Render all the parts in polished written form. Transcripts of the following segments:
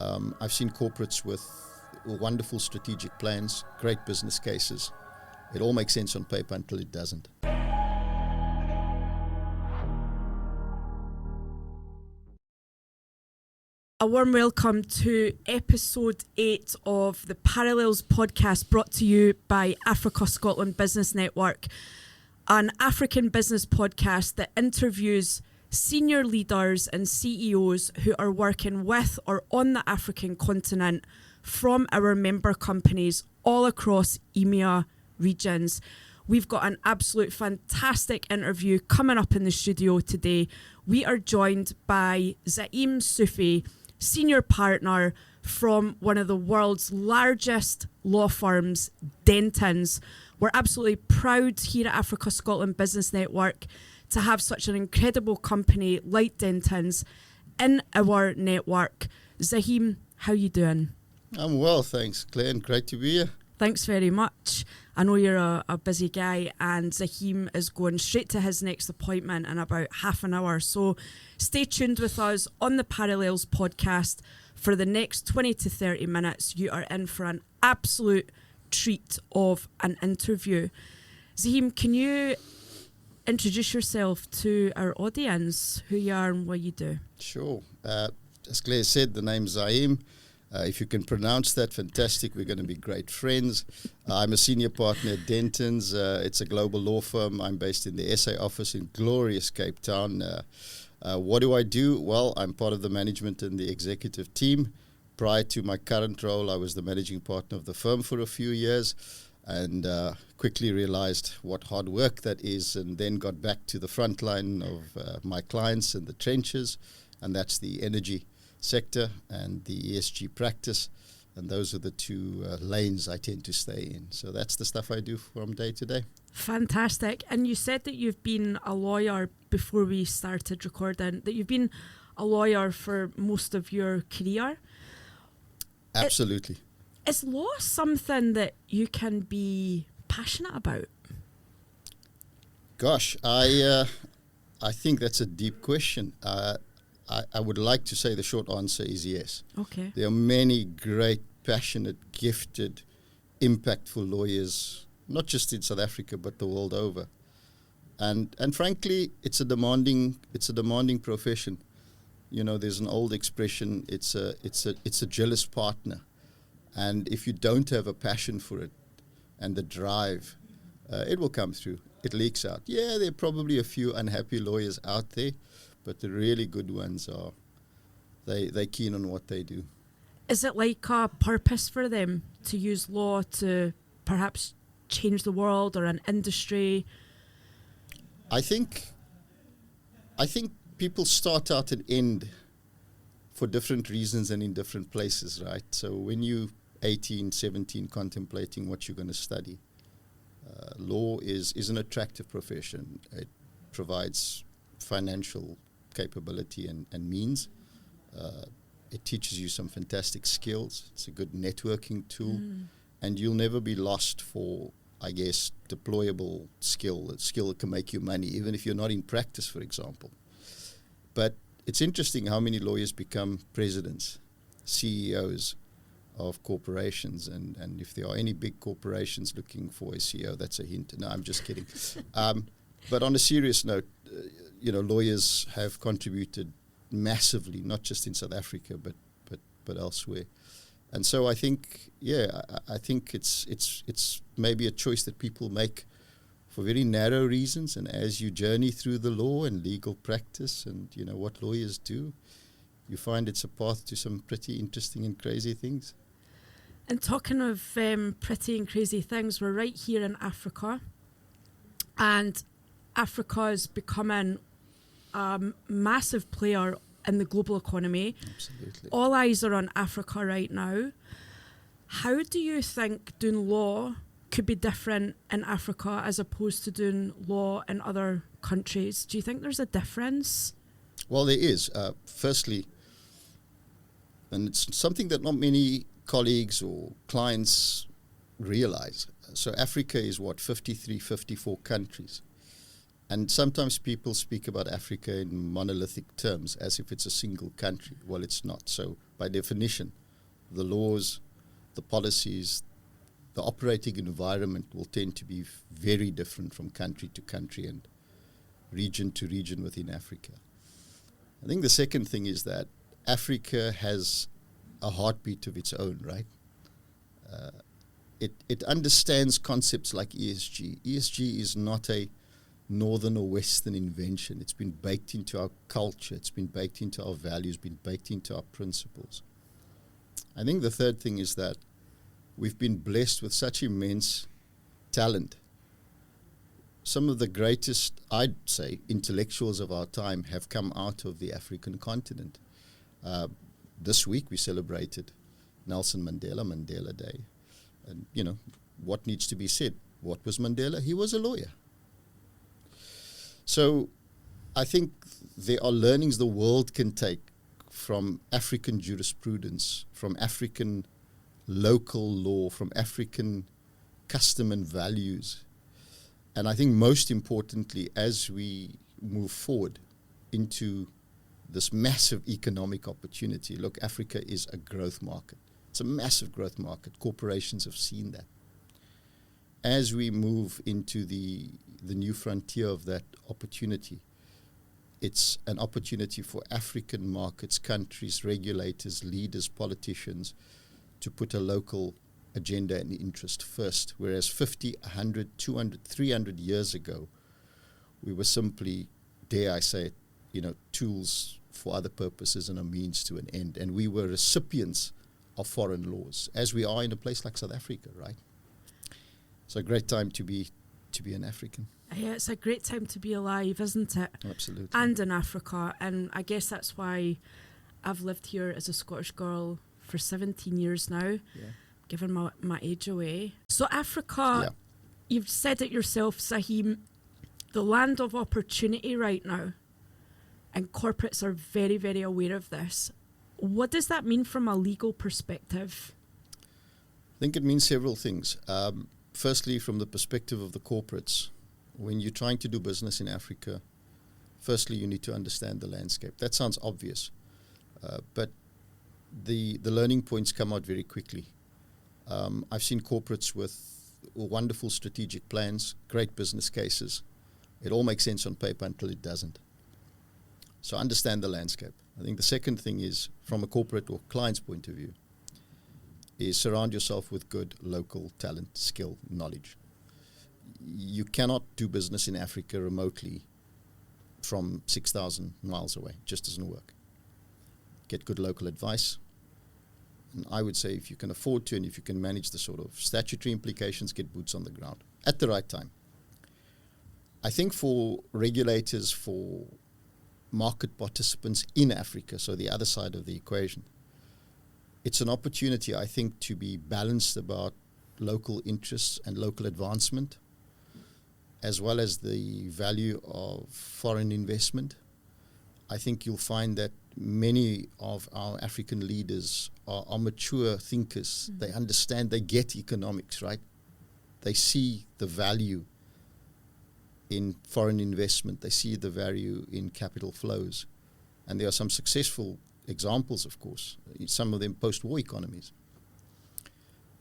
I've seen corporates with wonderful strategic plans, great business cases. It all makes sense on paper until it doesn't. A warm welcome to episode 8 of the Parallels podcast, brought to you by Africa Scotland Business Network, an African business podcast that interviews senior leaders and CEOs who are working with or on the African continent from our member companies all across EMEA regions. We've got an absolute fantastic interview coming up in the studio today. We are joined by Zaeem Soofie, senior partner from one of the world's largest law firms, Dentons. We're absolutely proud here at Africa Scotland Business Network to have such an incredible company like Dentons in our network. Zaeem, how you doing? I'm well, thanks, Glenn. Great to be here. Thanks very much. I know you're a busy guy, and Zaeem is going straight to his next appointment in about half an hour. So stay tuned with us on the Parallels podcast for the next 20 to 30 minutes. You are in for an absolute treat of an interview. Zaeem, can you introduce yourself to our audience, who you are and what you do? Sure. As Claire said, the name's Zaeem. If you can pronounce that, fantastic. We're going to be great friends. I'm a senior partner at Dentons. It's a global law firm. I'm based in the SA office in glorious Cape Town. What do I do? Well, I'm part of the management and the executive team. Prior to my current role, I was the managing partner of the firm for a few years, and quickly realized what hard work that is, and then got back to the front line of my clients in the trenches, and that's the energy sector and the ESG practice, and those are the two lanes I tend to stay in. So that's the stuff I do from day to day. Fantastic. And you said that you've been a lawyer before we started recording, that you've been a lawyer for most of your career. Absolutely. Is law something that you can be passionate about? Gosh, I think that's a deep question. I would like to say the short answer is yes. Okay. There are many great, passionate, gifted, impactful lawyers, not just in South Africa but the world over. And frankly, it's a demanding profession. You know, there's an old expression, it's a jealous partner. And if you don't have a passion for it and the drive, it will come through. It leaks out. Yeah, there are probably a few unhappy lawyers out there, but the really good ones are, they're keen on what they do. Is it like a purpose for them to use law to perhaps change the world or an industry? I think people start out and end for different reasons and in different places, right? So when you 18, 17, contemplating what you're going to study, law is an attractive profession. It provides financial capability and means. It teaches you some fantastic skills. It's a good networking tool. And you'll never be lost for, I guess, deployable skill, a skill that can make you money, even if you're not in practice, for example. But it's interesting how many lawyers become presidents, CEOs of corporations, and if there are any big corporations looking for a CEO, that's a hint. No, I'm just kidding. But on a serious note, lawyers have contributed massively, not just in South Africa, but elsewhere. And so I think, I think it's maybe a choice that people make for very narrow reasons. And as you journey through the law and legal practice and, what lawyers do, you find it's a path to some pretty interesting and crazy things. And talking of pretty and crazy things, we're right here in Africa, and Africa is becoming a massive player in the global economy. Absolutely. All eyes are on Africa right now. How do you think doing law could be different in Africa as opposed to doing law in other countries? Do you think there's a difference? Well, there is. Firstly, and it's something that not many colleagues or clients realize. So Africa is 53, 54 countries. And sometimes people speak about Africa in monolithic terms, as if it's a single country. Well, it's not. So by definition, the laws, the policies, the operating environment will tend to be very different from country to country and region to region within Africa. I think the second thing is that Africa has a heartbeat of its own, right? It understands concepts like ESG. ESG is not a northern or western invention. It's been baked into our culture. It's been baked into our values, been baked into our principles. I think the third thing is that we've been blessed with such immense talent. Some of the greatest, I'd say, intellectuals of our time have come out of the African continent. This week we celebrated Nelson Mandela, Mandela Day. And, you know, what needs to be said? What was Mandela? He was a lawyer. So I think there are learnings the world can take from African jurisprudence, from African local law, from African custom and values. And I think most importantly, as we move forward into this massive economic opportunity, look, Africa is a growth market. It's a massive growth market. Corporations have seen that. As we move into the new frontier of that opportunity, it's an opportunity for African markets, countries, regulators, leaders, politicians to put a local agenda and interest first. Whereas 50, 100, 200, 300 years ago, we were simply, dare I say it, you know, tools for other purposes and a means to an end. And we were recipients of foreign laws, as we are in a place like South Africa, right? It's a great time to be an African. Yeah, it's a great time to be alive, isn't it? Absolutely. And in Africa. And I guess that's why I've lived here as a Scottish girl for 17 years now, giving my age away. So Africa, you've said it yourself, Zaeem, the land of opportunity right now. And corporates are very, very aware of this. What does that mean from a legal perspective? I think it means several things. Firstly, from the perspective of the corporates, when you're trying to do business in Africa, firstly, you need to understand the landscape. That sounds obvious, but the learning points come out very quickly. I've seen corporates with wonderful strategic plans, great business cases. It all makes sense on paper until it doesn't. So understand the landscape. I think the second thing is, from a corporate or client's point of view, is surround yourself with good local talent, skill, knowledge. You cannot do business in Africa remotely from 6,000 miles away. It just doesn't work. Get good local advice. And I would say if you can afford to and if you can manage the sort of statutory implications, get boots on the ground at the right time. I think for regulators, for market participants in Africa, so the other side of the equation, it's an opportunity, I think, to be balanced about local interests and local advancement, as well as the value of foreign investment. I think you'll find that many of our African leaders are mature thinkers. They understand, they get economics, right? They see the value in foreign investment. They see the value in capital flows. And there are some successful examples, of course, some of them post-war economies.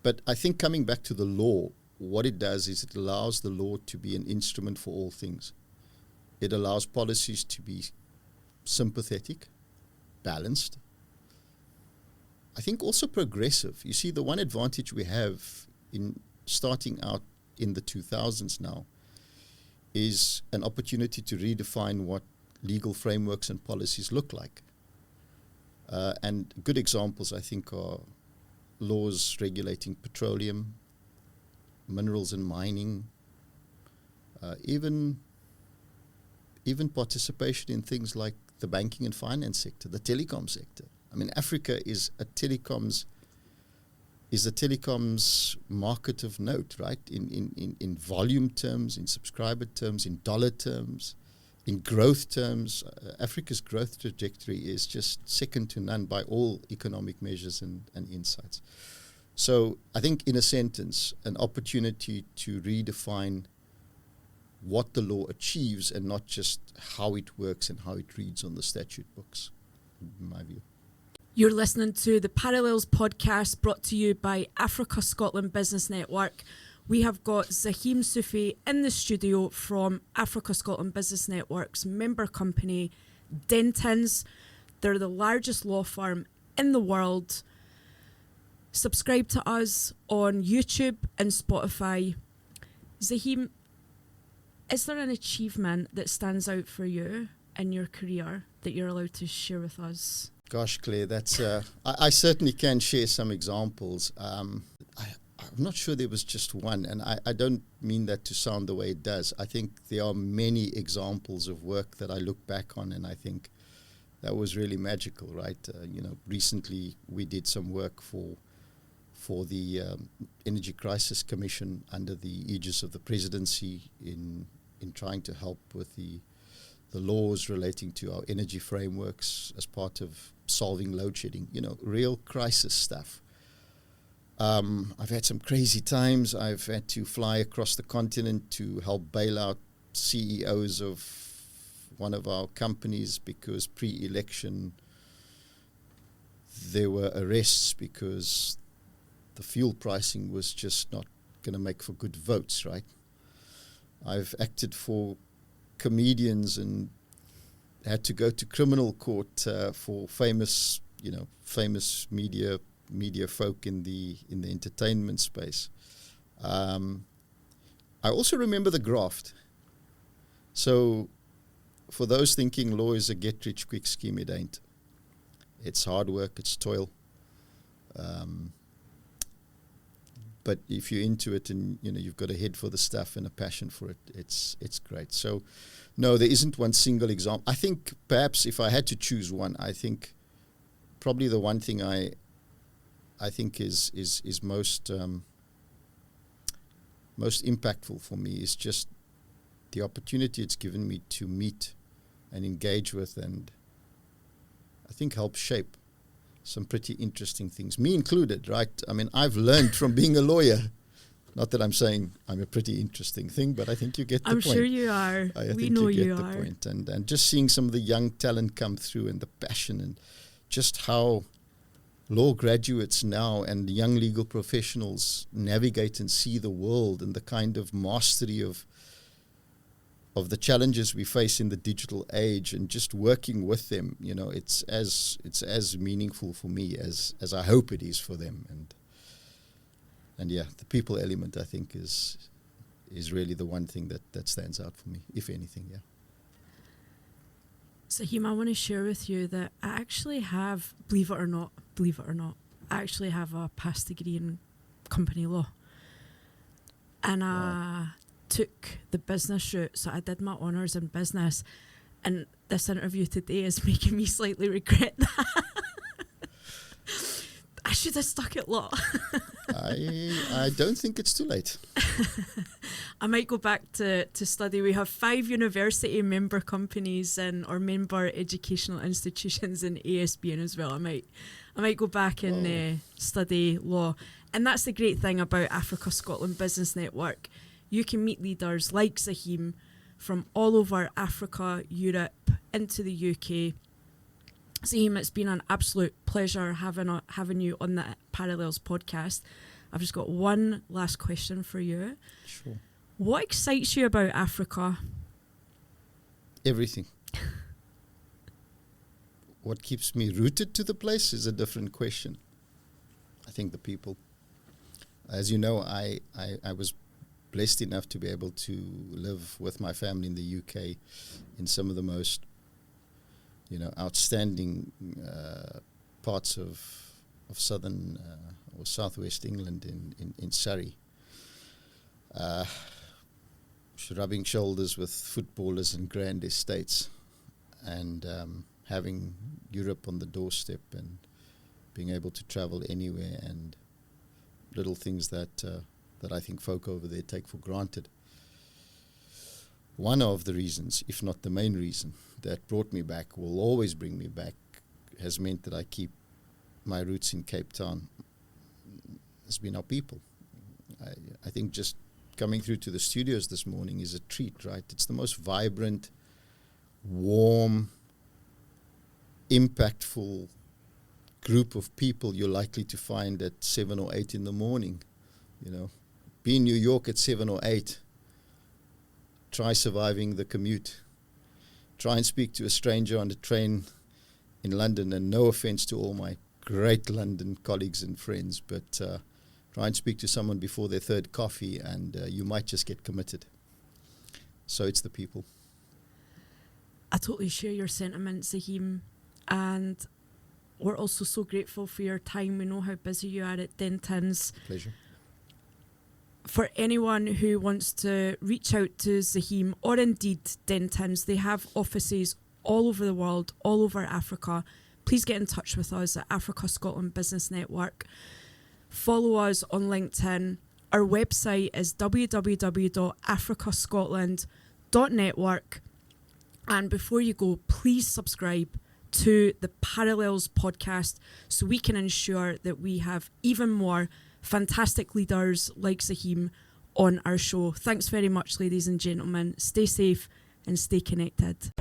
But I think coming back to the law, what it does is it allows the law to be an instrument for all things. It allows policies to be sympathetic, balanced. I think also progressive. You see, the one advantage we have in starting out in the 2000s now is an opportunity to redefine what legal frameworks and policies look like. And good examples, I think, are laws regulating petroleum, minerals and mining, even participation in things like the banking and finance sector, the telecom sector. I mean, Africa is a telecoms market of note, right? In volume terms, in subscriber terms, in dollar terms, in growth terms. Africa's growth trajectory is just second to none by all economic measures and insights. So I think, in a sentence, an opportunity to redefine what the law achieves and not just how it works and how it reads on the statute books, in my view. You're listening to the Parallels podcast brought to you by Africa Scotland Business Network. We have got Zaeem Soofie in the studio from Africa Scotland Business Network's member company, Dentons. They're the largest law firm in the world. Subscribe to us on YouTube and Spotify. Zaeem, is there an achievement that stands out for you in your career that you're allowed to share with us? Gosh, Claire, that's I certainly can share some examples. I'm not sure there was just one, and I don't mean that to sound the way it does. I think there are many examples of work that I look back on, and I think that was really magical, right? Recently we did some work for the Energy Crisis Commission under the aegis of the presidency in trying to help with the laws relating to our energy frameworks as part of solving load shedding, real crisis stuff. I've had some crazy times. I've had to fly across the continent to help bail out CEOs of one of our companies because pre-election there were arrests because the fuel pricing was just not going to make for good votes, right? I've acted for comedians and had to go to criminal court for famous media folk in the entertainment space. I also remember the graft. So for those thinking law is a get-rich-quick scheme, it ain't. It's hard work, it's toil. But if you're into it and you've got a head for the stuff and a passion for it, it's great. So, no, there isn't one single example. I think perhaps if I had to choose one, I think probably the one thing I think is most impactful for me is just the opportunity it's given me to meet and engage with and I think help shape some pretty interesting things, me included, right? I mean, I've learned from being a lawyer. Not that I'm saying I'm a pretty interesting thing, but I think you get the point. I'm sure you are. We know you are. Point. And just seeing some of the young talent come through and the passion and just how law graduates now and young legal professionals navigate and see the world and the kind of mastery of the challenges we face in the digital age and just working with them, it's as meaningful for me as I hope it is for them. And yeah, the people element I think is really the one thing that stands out for me, if anything, yeah. Zaeem, I want to share with you that I actually have, believe it or not, I actually have a past degree in company law. And I took the business route, so I did my honours in business, and this interview today is making me slightly regret that. I should have stuck at law. I don't think it's too late. I might go back to study. We have 5 university member companies or member educational institutions in ASBN as well. I might go back and study law. And that's the great thing about Africa Scotland Business Network. You can meet leaders like Zaeem from all over Africa, Europe, into the UK. Zaeem, it's been an absolute pleasure having you on the Parallels podcast. I've just got one last question for you. Sure. What excites you about Africa? Everything. What keeps me rooted to the place is a different question. I think the people. As you know, I was blessed enough to be able to live with my family in the UK in some of the most, outstanding parts of southern or southwest England in Surrey. Rubbing shoulders with footballers and grand estates and having Europe on the doorstep and being able to travel anywhere and little things that I think folk over there take for granted. One of the reasons, if not the main reason, that brought me back, will always bring me back, has meant that I keep my roots in Cape Town, has been our people. I think just coming through to the studios this morning is a treat, right? It's the most vibrant, warm, impactful group of people you're likely to find at 7 or 8 in the morning. Be in New York at 7 or 8. Try surviving the commute. Try and speak to a stranger on the train in London, and no offense to all my great London colleagues and friends, but try and speak to someone before their third coffee, and you might just get committed. So it's the people. I totally share your sentiments, Zaeem, and we're also so grateful for your time. We know how busy you are at Dentons. Pleasure. For anyone who wants to reach out to Zaeem or indeed Dentons, they have offices all over the world, all over Africa. Please get in touch with us at Africa Scotland Business Network. Follow us on LinkedIn. Our website is www.africascotland.network. And before you go, please subscribe to the Parallels podcast so we can ensure that we have even more fantastic leaders like Zaeem on our show. Thanks very much, ladies and gentlemen. Stay safe and stay connected.